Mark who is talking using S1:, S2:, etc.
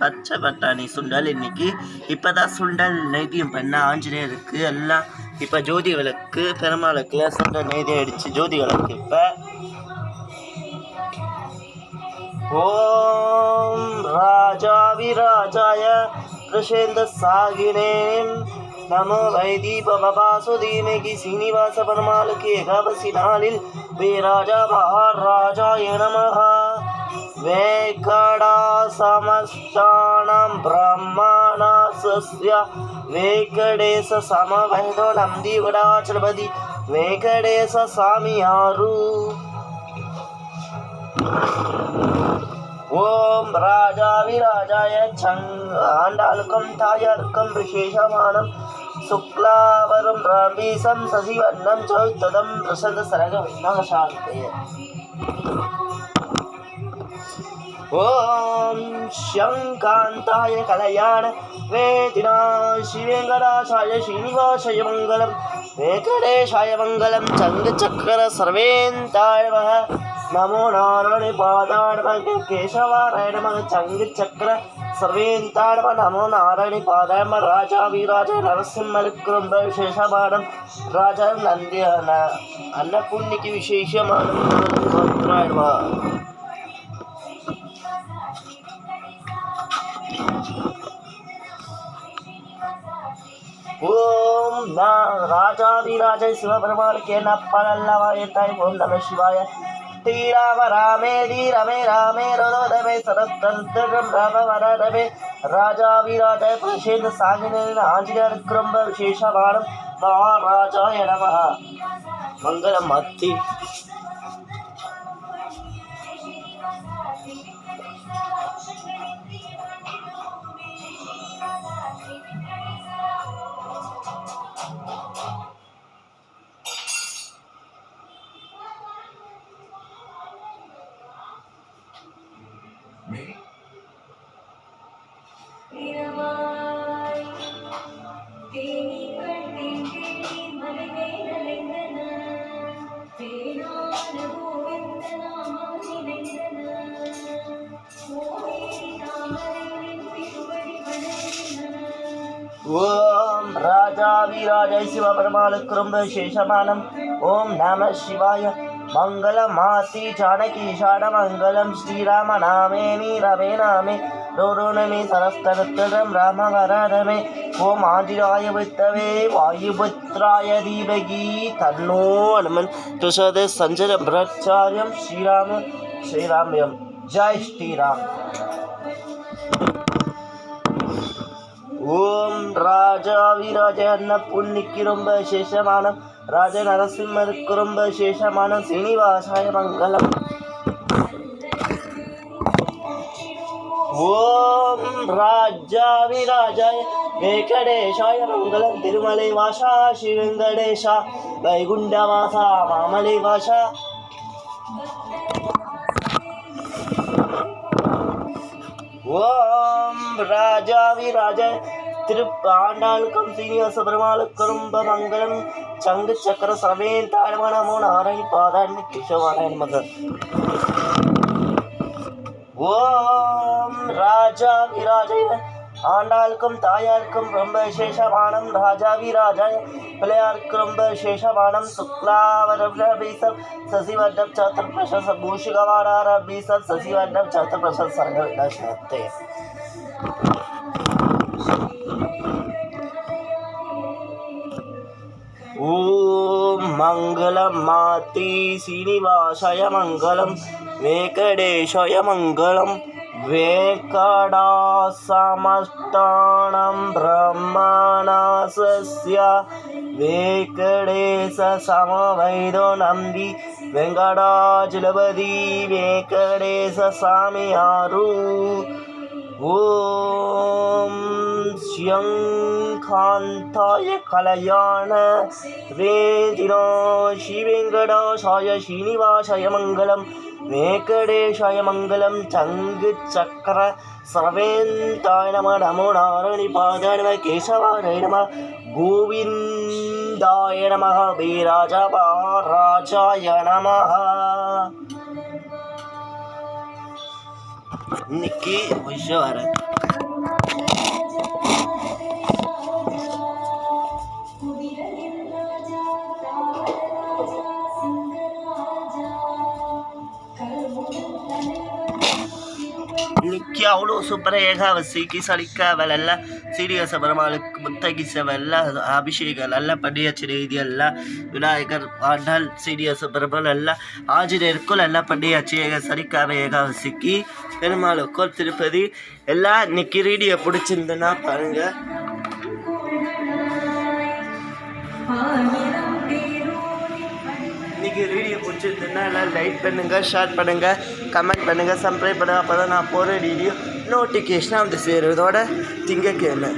S1: பச்சை பட்டாணி சுண்டல் இன்னைக்கு இப்போதான் சுண்டல் நெய்தியம் பண்ண ஆஞ்சநேயருக்கு எல்லாம் இப்போ ஜோதி விளக்கு பெருமாளுக்குல சுண்டல் நெய்தியம் அடிச்சு ஜோதி விளக்கு இப்போ ஓம் ராஜாவிராஜாய பிரசேந்த சாகினேம் நமோ வைதீபமபாசு தீமகி சீனிவாச பெருமாளுக்கு ஏகாதசி நாளில் வீராஜா மகாராஜாய நமஹ வேங்கடா சமஸ்தானம் பிரம்மணாசஸ்ய வேங்கடேச சமவைதோ நந்தி விடாச்சலபதி வேங்கடேச சாமியாரு ஓம் ராஜாவிராஜாய ஆண்டாளுக்கும் தாயாருக்கும் விசேஷமானம் சுக்லாவரம் ரபீசம் சசிவர்ணம் சௌத்ததம் பிரசத சரக விநாசாந்தய ஓம் சங்காந்தாய கலையான வேதினா ஸ்ரீவேங்கடாசாய ஸ்ரீனிவாசாய மங்களம் வேங்கடேஷாய மங்களம் சங்கு சக்கர சர்வேந்தாய நமோ நாராயண பாதாய நமக கேசவாராய நமக சங்கு சக்கர சர்வேந்தாய நமோ நாராயண பாதாய நம ராஜாவிராஜ நரசிம்மருக்கு ரொம்ப விசேஷமானம் ராஜா நந்தி அன்னபூர்ணிக்கு விசேஷமானம் ஓம் ராஜாவிராஜ சிவபெருமானுக்கு என்ன பலல்லவாயத்தாய் ஓம் நம சிவாய ஸ்ரீராம ராமே ரமே ராமே ரோதமே சரஸ்தம் ராம வரமே ராஜாவிராஜ பிரசேந்த சாகினேன் ஆஞ்சநேயருக்கு ரொம்ப விசேஷமானம் மகாராஜாய நமஹ மங்களம் மத்தி ஓம் ராஜாவிராஜ சிவபெருமாளுக்கு ரொம்ப விசேஷமானம் ஓம் நம சிவாய மங்களம் மாசி ஜானகீஷான மங்களம் ஸ்ரீராம நாமேமி ரமே நாமே ரோரோணமே சரஸ்தனத்தரம் ராம வரமே ஓம் ஆஞ்சநாய வித்தவே வாயுபுத்ராய தீபகி தன்னோ அனுமன் துஷத சஞ்சர பிரச்சாரியம் ஸ்ரீராமியம் ஜெய் ஸ்ரீராம் ஓம் ராஜாவிராஜ அன்னபூர்ணிக்கு ரொம்ப விசேஷமானம் ராஜ நரசிம்மருக்கு ரொம்ப விசேஷமானம் சீனிவாசாய மங்களம் ஓம் ராஜாவிராஜாய வேங்கடேஷாய மங்களம் திருமலை வாசா ஸ்ரீ வெங்கடேஷா வைகுண்டவாசா மாமலை வாசா ஓம் ராஜாவிராஜ திருப்பாண்டாளுக்கும் சீனிவாச பெருமாளுக்கு ரொம்ப மங்களம் சங்கு சக்கர சர்வேந்தாய நமோ நாராயண பாதாய கேசவாராய நமக ஓம் ராஜாவிராஜாய ஆண்டாளுக்கும் தாயாருக்கும் ரொம்ப விசேஷமானம் ராஜாவிராஜாய பிள்ளையாருக்கு ரொம்ப விசேஷமானம் சுக்லாவரபீசம் சசிவர்ணம் சௌத்திர பிரசஸ் பூஷிகவாரபீசம் சசிவர்ணம் சௌத்திர பிரசஸ் சரக விநாசாந்தய ஓம் மங்களம் மாத்தி சீனிவாசாய மங்களம் வேங்கடேஷாய மங்களம் வேங்கடாசமஸ்தானம் பிரம்மணாசஸ்ய வேங்கடேச சமவைதோ நந்தி வெங்கடாஜலபதி வேங்கடேச சாமியாரு ஓம் ஸ்யங்காந்தாய கலையான வேதினோ ஸ்ரீவேங்கடாசாய ஸ்ரீனிவாசாய மங்களம் வேங்கடேஷாய மங்களம் சங்கு சக்கர சர்வேந்தாய நம நமோ நாராயண பாதாய நம கேசவாய நம கோவிந்தாய நம வீராஜ மகாராஜாய நம இன்னைக்கு விஷயம் இன்னைக்கு அவ்வளோ சூப்பராக ஏகாவசிக்கு சலிக்காவல் எல்லாம் சீரியஸ பெருமாளுக்கு முத்தகி செவெல்லாம் அபிஷேகம் எல்லாம் பண்ணியாச்சு இது எல்லாம் விநாயகர் ஆண்டாள் சீரியஸ பெருமாள் எல்லாம் ஆஞ்சநேயருக்குள் எல்லாம் பண்ணியாச்சு சலிக்காவ ஏகாவசிக்கு பெருமாளுக்குள் திருப்பதி எல்லாம் இன்னைக்கு வீடியோ பிடிச்சிருந்துன்னா பாருங்க. இன்னைக்கு வீடியோ பிடிச்சிருந்துன்னா எல்லாம் லைக் பண்ணுங்கள், ஷேர் பண்ணுங்கள், கமெண்ட் பண்ணுங்கள், சப்ஸ்கிரைப் பண்ணுங்கள். அப்போ தான் நான் போகிற வீடியோ நோட்டிஃபிகேஷனாக வந்து சேருவதோட திங்கக்கிழமை